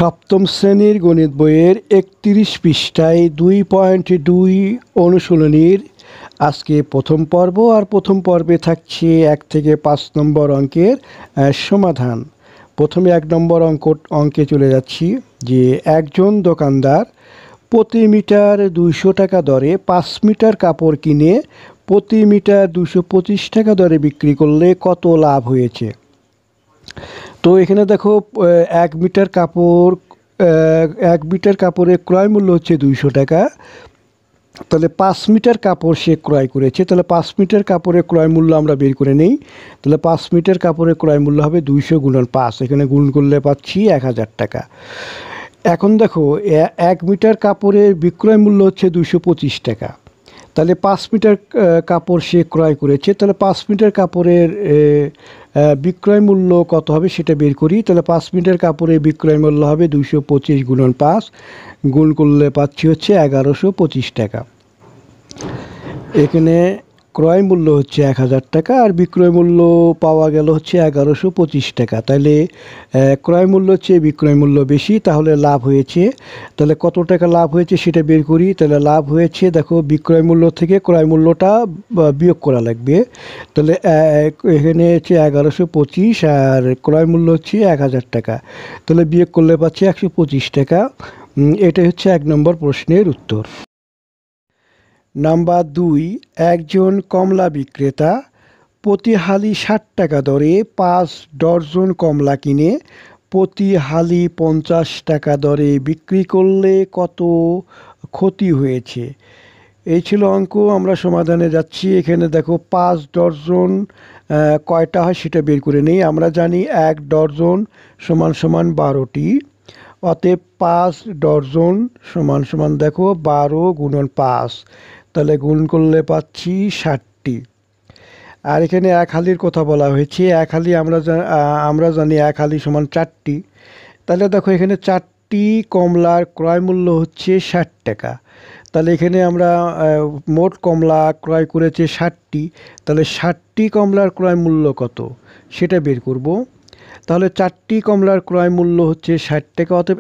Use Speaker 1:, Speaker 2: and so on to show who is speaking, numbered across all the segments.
Speaker 1: সপ্তম শ্রেণীর গণিত বইয়ের ৩১ পৃষ্ঠায় ২.২ অনুশীলনীর আজকে প্রথম পর্ব। আর প্রথম পর্বে থাকছে ১ থেকে ৫ নম্বর অঙ্কের সমাধান। প্রথমে ১ নম্বর অঙ্কে চলে যাচ্ছি যে একজন দোকানদার প্রতি মিটার ২০০ টাকা দরে ৫ মিটার কাপড় কিনে প্রতি মিটার ২২৫ টাকা দরে বিক্রি করলে কত লাভ হয়েছে। তো এখানে দেখো ১ মিটার কাপড়ের ক্রয় মূল্য হচ্ছে ২০০ টাকা। তাহলে ৫ মিটার কাপড় সে ক্রয় করেছে, তাহলে ৫ মিটার কাপড়ের ক্রয় মূল্য আমরা বের করে নেই। তাহলে ৫ মিটার কাপড়ের ক্রয় মূল্য হবে ২০০ গুণন ৫, এখানে গুণ করলে পাচ্ছি ১০০০ টাকা। এখন দেখো ১ মিটার কাপড়ের বিক্রয় মূল্য হচ্ছে ২২৫ টাকা। তাহলে ৫ মিটার কাপড় সে ক্রয় করেছে, তাহলে ৫ মিটার কাপড়ের বিক্রয় মূল্য কত হবে সেটা বের করি। তাহলে ৫ মিটার কাপড়ের বিক্রয় মূল্য হবে ২২৫ গুণন ৫, গুণ করলে পাচ্ছি হচ্ছে ১১২৫ টাকা। এখানে ক্রয় মূল্য হচ্ছে ১০০০ টাকা আর বিক্রয় মূল্য পাওয়া গেল হচ্ছে ১১২৫ টাকা। তাহলে ক্রয় মূল্য হচ্ছে বিক্রয় মূল্য বেশি, তাহলে লাভ হয়েছে। তাহলে কত টাকা লাভ হয়েছে সেটা বের করি। তাহলে লাভ হয়েছে, দেখো বিক্রয় মূল্য থেকে ক্রয় মূল্যটা বিয়োগ করা লাগবে। তাহলে এখানে হচ্ছে ১১২৫ আর ক্রয় মূল্য হচ্ছে ১০০০ টাকা, তাহলে বিয়োগ করলে পাচ্ছি ১২৫ টাকা। এটাই হচ্ছে ১ নম্বর প্রশ্নের উত্তর। নাম্বার ২, একজন কমলা বিক্রেতা প্রতি হালি ৬০ টাকা দরে ৫ ডজন কমলা কিনে প্রতি হালি ৫০ টাকা দরে বিক্রি করলে কত ক্ষতি হয়েছে। এই ছিল অঙ্ক। আমরা সমাধানে যাচ্ছি। এখানে দেখো ৫ ডজন কয়টা হয় সেটা বের করে নেই। আমরা জানি ১ ডজন সমান সমান ১২টি, অতএব ৫ ডজন সমান সমান দেখো ১২ গুণন ৫, তাহলে গুণ করলে পাচ্ছি ৬০টি। আর এখানে ১ হালির কথা বলা হয়েছে। ১ হালি আমরা জানি ১ হালি সমান ৪টি। তাহলে দেখো এখানে ৪টি কমলার ক্রয় মূল্য হচ্ছে ৬০ টাকা। তাহলে এখানে আমরা মোট কমলা ক্রয় করেছে ৬০টি, তাহলে ৬০টি কমলার ক্রয় মূল্য কত সেটা বের করব। তাহলে ৪টি কমলার ক্রয় মূল্য হচ্ছে ৬০ টাকা, অতএব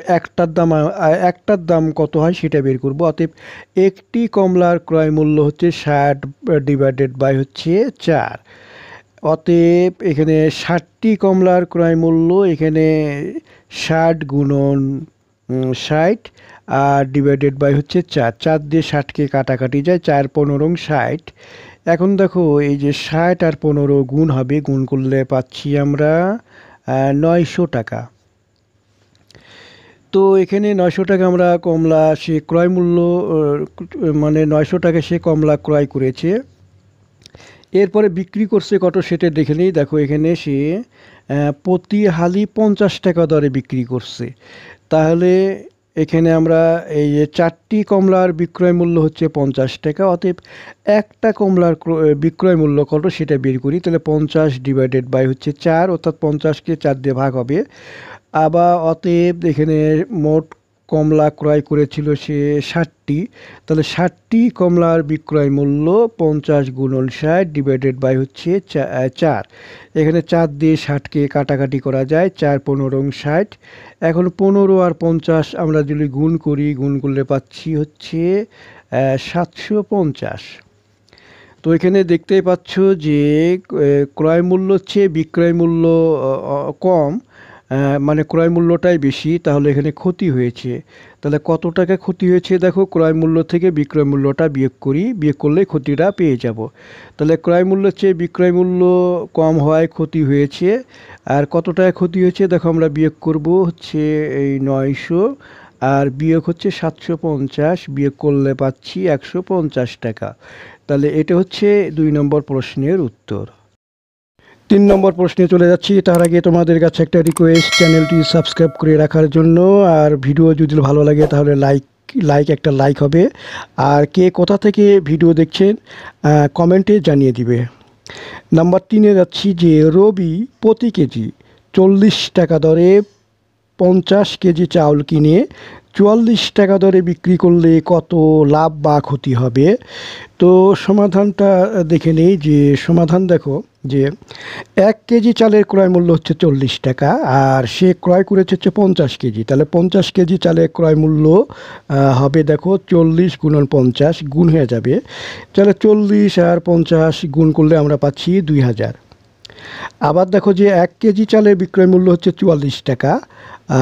Speaker 1: একটার দাম কত হয় সেটা বের করব। অতএব একটি কমলার ক্রয় মূল্য হচ্ছে ৬০ ডিভাইডেড বাই হচ্ছে ৪। অতএব এখানে ৬০টি কমলার ক্রয় মূল্য, এখানে ৬০ গুণন ৬০ আর ডিভাইডেড বাই হচ্ছে ৪। ৪ দিয়ে ৬০কে কাটাকাটি যায়, ৪ ১৫ ৬০। এখন দেখো এই যে ৬০ আর ১৫ গুণ হবে, গুণ করলে পাচ্ছি আমরা ৯০০ টাকা। তো এখানে ৯০০ টাকা আমরা কমলা সে ক্রয় মূল্য, মানে ৯০০ টাকা সে কমলা ক্রয় করেছে। এরপরে বিক্রি করছে কত সেটা দেখে নিই। দেখো এখানে সে প্রতি হালি ৫০ টাকা দরে বিক্রি করছে। তাহলে এখানে আমরা এই যে ৪টি কমলার বিক্রয় মূল্য হচ্ছে ৫০ টাকা, অতএব একটা কমলার বিক্রয় মূল্য কত সেটা বের করি। তাহলে ৫০ ডিভাইডেড বাই হচ্ছে ৪, অর্থাৎ ৫০কে ৪ দিয়ে ভাগ হবে। আবার অতএব এখানে মোট কমলা ক্রয় করেছিল সে ৬০টি, তাহলে ৬০টি কমলার বিক্রয় মূল্য ৫০ গুণন ৬০ ডিভাইডেড বাই হচ্ছে ৪। এখানে ৪ দিয়ে ৬০কে কাটাকাটি করা যায়, ৪ ১৫ ৬০। এখন ১৫ আর ৫০ আমরা যদি গুণ করি, গুণ করলে পাচ্ছি হচ্ছে ৭৫০। তো এখানে দেখতেই পাচ্ছ যে ক্রয় মূল্য হচ্ছে বিক্রয় মূল্য কম, মানে ক্রয় মূল্যটাই বেশি, তাহলে এখানে ক্ষতি হয়েছে। তাহলে কত টাকা ক্ষতি হয়েছে দেখো, ক্রয় মূল্য থেকে বিক্রয় মূল্যটা বিয়োগ করি, বিয়োগ করলে ক্ষতিটা পেয়ে যাব। তাহলে ক্রয় মূল্য চেয়ে বিক্রয় মূল্য কম হওয়ায় ক্ষতি হয়েছে। আর কত টাকা ক্ষতি হয়েছে দেখো, আমরা বিয়োগ করব হচ্ছে এই ৯০০ আর বিয়োগ হচ্ছে ৭৫০, বিয়োগ করলে পাচ্ছি ১৫০ টাকা। তাহলে এটা হচ্ছে ২ নম্বর প্রশ্নের উত্তর। ৩ নম্বর প্রশ্নে চলে যাচ্ছি। তার আগে তোমাদের কাছে একটা রিকোয়েস্ট, চ্যানেলটি সাবস্ক্রাইব করে রাখার জন্য। আর ভিডিও যদি ভালো লাগে তাহলে একটা লাইক হবে। আর কে কোথা থেকে ভিডিও দেখছেন কমেন্টে জানিয়ে দিবে। নাম্বার 3-এ যাচ্ছি যে রবি প্রতি কেজি 40 টাকা দরে 50 কেজি চাউল কিনে 44 টাকা দরে বিক্রি করলে কত লাভ বা ক্ষতি হবে। তো সমাধানটা দেখে নেই। যে সমাধান দেখো, যে 1 কেজি চালের ক্রয় মূল্য হচ্ছে 40 টাকা, আর সে ক্রয় করেছে হচ্ছে 50 কেজি। তাহলে 50 কেজি চালের ক্রয় মূল্য হবে দেখো 40 গুণন 50 গুণ হয়ে যাবে। তাহলে 40 আর 50 গুণ করলে আমরা পাচ্ছি 2000। আবার দেখো যে 1 কেজি চালের বিক্রয় মূল্য হচ্ছে 44 টাকা,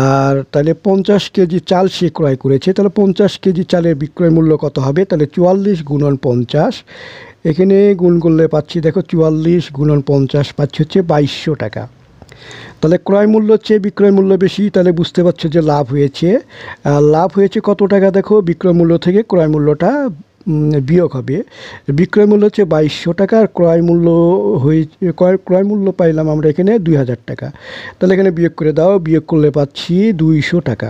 Speaker 1: আর তাহলে 50 কেজি চাল সে ক্রয় করেছে। তাহলে 50 কেজি চালের বিক্রয় মূল্য কত হবে? তাহলে 44 গুণন 50, এখানে গুণ করলে পাচ্ছি দেখো 44 গুণন 50 পাচ্ছি হচ্ছে 2200 টাকা। তাহলে ক্রয় মূল্য হচ্ছে বিক্রয় মূল্য বেশি, তাহলে বুঝতে পারছো যে লাভ হয়েছে। লাভ হয়েছে কত টাকা? দেখো বিক্রয় মূল্য থেকে ক্রয় মূল্যটা বিয়োগ হবে। বিক্রয় মূল্য হচ্ছে 2200 টাকা, আর ক্রয় মূল্য ক্রয় মূল্য পাইলাম আমরা এখানে 2000 টাকা। তাহলে এখানে বিয়োগ করে দাও, বিয়োগ করলে পাচ্ছি 200 টাকা।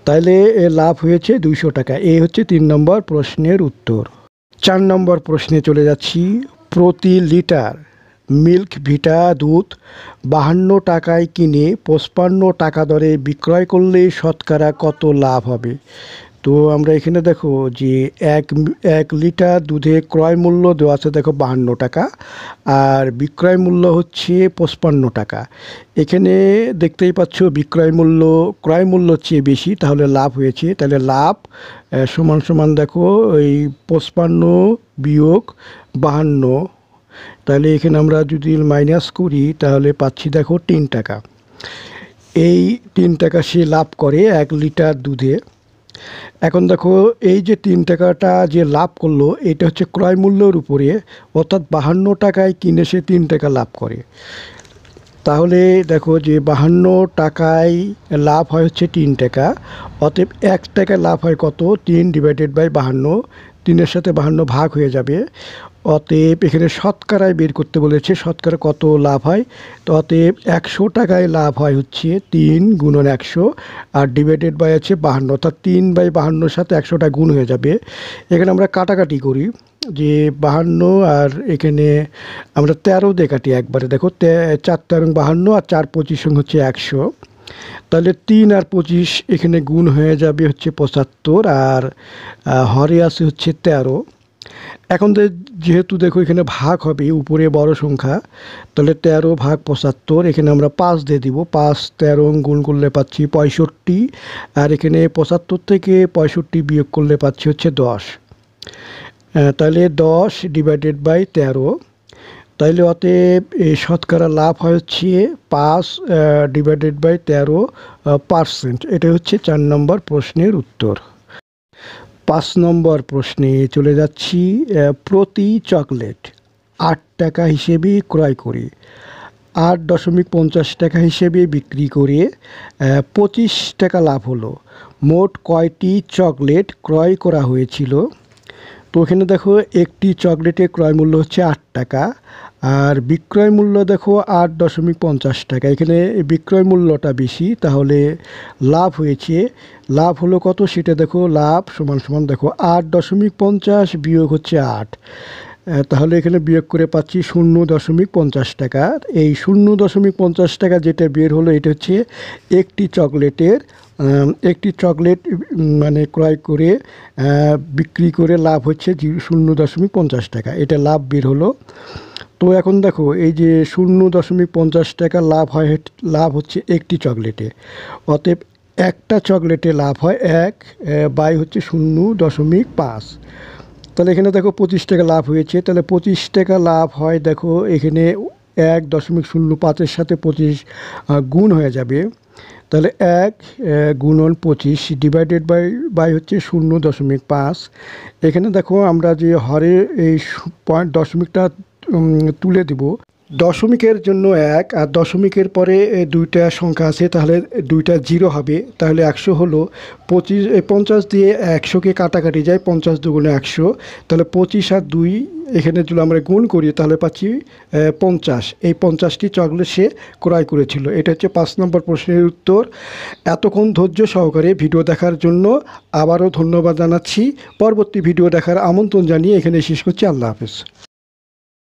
Speaker 1: তাহলে লাভ হয়েছে 200 টাকা। এই হচ্ছে 3 নম্বর প্রশ্নের উত্তর। 4 নম্বর প্রশ্নে চলে যাচ্ছি। প্রতি লিটার মিল্ক ভিটা দুধ 52 টাকায় কিনে 55 টাকা দরে বিক্রয় করলে শতকরা কত লাভ হবে? তো আমরা এখানে দেখো যে এক লিটার দুধে ক্রয় মূল্য দেওয়া আছে দেখো 52 টাকা, আর বিক্রয় মূল্য হচ্ছে 55 টাকা। এখানে দেখতেই পাচ্ছ বিক্রয় মূল্য ক্রয় মূল্য চেয়ে বেশি, তাহলে লাভ হয়েছে। তাহলে লাভ সমান সমান দেখো ওই 55 বিয়োগ 52, তাহলে এখানে আমরা যদি মাইনাস করি তাহলে পাচ্ছি দেখো 3 টাকা। এই 3 টাকা সে লাভ করে 1 লিটার দুধে। এখন দেখো এই যে 3 টাকাটা যে লাভ করলো, এটা হচ্ছে ক্রয় মূল্যের উপরে, অর্থাৎ 52 টাকায় কিনে সে 3 টাকা লাভ করে। তাহলে দেখো যে 52 টাকায় লাভ হয় হচ্ছে 3 টাকা, অতএব 1 টাকায় লাভ হয় কত? 3 ডিভাইডেড বাই 52, 3-এর সাথে 52 ভাগ হয়ে যাবে। অতএব এখানে শতকরায় বের করতে বলেছে শতকরা কত লাভ হয়। তো অতএব 100 টাকায় লাভ হয় হচ্ছে 3 গুণন 100, আর ডিভাইডেড বাই আছে 52, অর্থাৎ 3/52-র সাথে 100টা গুণ হয়ে যাবে। এখানে আমরা কাটাকাটি করি যে 52, আর এখানে আমরা 13 দিয়ে কাটি একবারে। দেখো 4 13 52, আর 4 25 হচ্ছে 100। তাহলে 3 আর 25 এখানে গুণ হয়ে যাবে হচ্ছে 75, আর হরে আছে হচ্ছে 13। এখন যেহেতু দেখো এখানে ভাগ হবে উপরে বড় সংখ্যা, তাহলে 13 ভাগ 75, এখানে আমরা 5 দিয়ে দিব। 5 13 গুণ করলে পাচ্ছি 65, আর এখানে 75 থেকে 65 বিয়োগ করলে পাচ্ছি হচ্ছে 10। তাহলে 10 ডিভাইডেড বাই 13, তাইলে অতএব এই শতকরা লাভ হয় হচ্ছে 5 ডিভাইডেড বাই 13%। এটা হচ্ছে 4 নম্বর প্রশ্নের উত্তর। 5 নম্বর প্রশ্নে চলে যাচ্ছি। প্রতি চকলেট 8 টাকা হিসেবে ক্রয় করে 8.50 টাকা হিসেবে বিক্রি করে 25 টাকা লাভ হলো। মোট কয়টি চকলেট ক্রয় করা হয়েছিল? তো এখানে দেখো একটি চকলেটের ক্রয় মূল্য হচ্ছে 8 টাকা, আর বিক্রয় মূল্য দেখো 8.50 টাকা। এখানে বিক্রয় মূল্যটা বেশি, তাহলে লাভ হয়েছে। লাভ হলো কত সেটা দেখো। লাভ সমান সমান দেখো 8.50 বিয়োগ হচ্ছে 8, তাহলে এখানে বিয়োগ করে পাচ্ছি 0.50 টাকা। এই 0.50 টাকা যেটা বের হলো, এটা হচ্ছে একটি চকলেট মানে ক্রয় করে বিক্রি করে লাভ হচ্ছে 0.50 টাকা, এটা লাভ বের হলো। তো এখন দেখো এই যে 0.50 টাকা লাভ হচ্ছে একটি চকলেটে, অতএব একটা চকলেটে লাভ হয় 1 বাই হচ্ছে 0.5। তাহলে এখানে দেখো 25 টাকা লাভ হয়েছে। তাহলে 25 টাকা লাভ হয় দেখো এখানে 1.05-এর সাথে 25 গুণ হয়ে যাবে। তাহলে 1 গুণন 25 ডিভাইডেড বাই হচ্ছে 0.5। এখানে দেখো আমরা যে হরে এই দশমিকটা তুলে দেব। দশমিকের জন্য 1, আর দশমিকের পরে 2টা সংখ্যা আছে, তাহলে 2টা 0 হবে। তাহলে 100 হলো 50 দিয়ে 100কে কাটাকাটি যায়, 50 দুগুণে 100। তাহলে 25 আর 2 এখানে যদি আমরা গুণ করি তাহলে পাচ্ছি 50। এই 50টি চকলেট সে ক্রয় করেছিল। এটা হচ্ছে 5 নম্বর প্রশ্নের উত্তর। এতক্ষণ ধৈর্য সহকারে ভিডিও দেখার জন্য আবারও ধন্যবাদ জানাচ্ছি। পরবর্তী ভিডিও দেখার আমন্ত্রণ জানিয়ে এখানে শেষ করছি। আল্লাহ হাফেজ।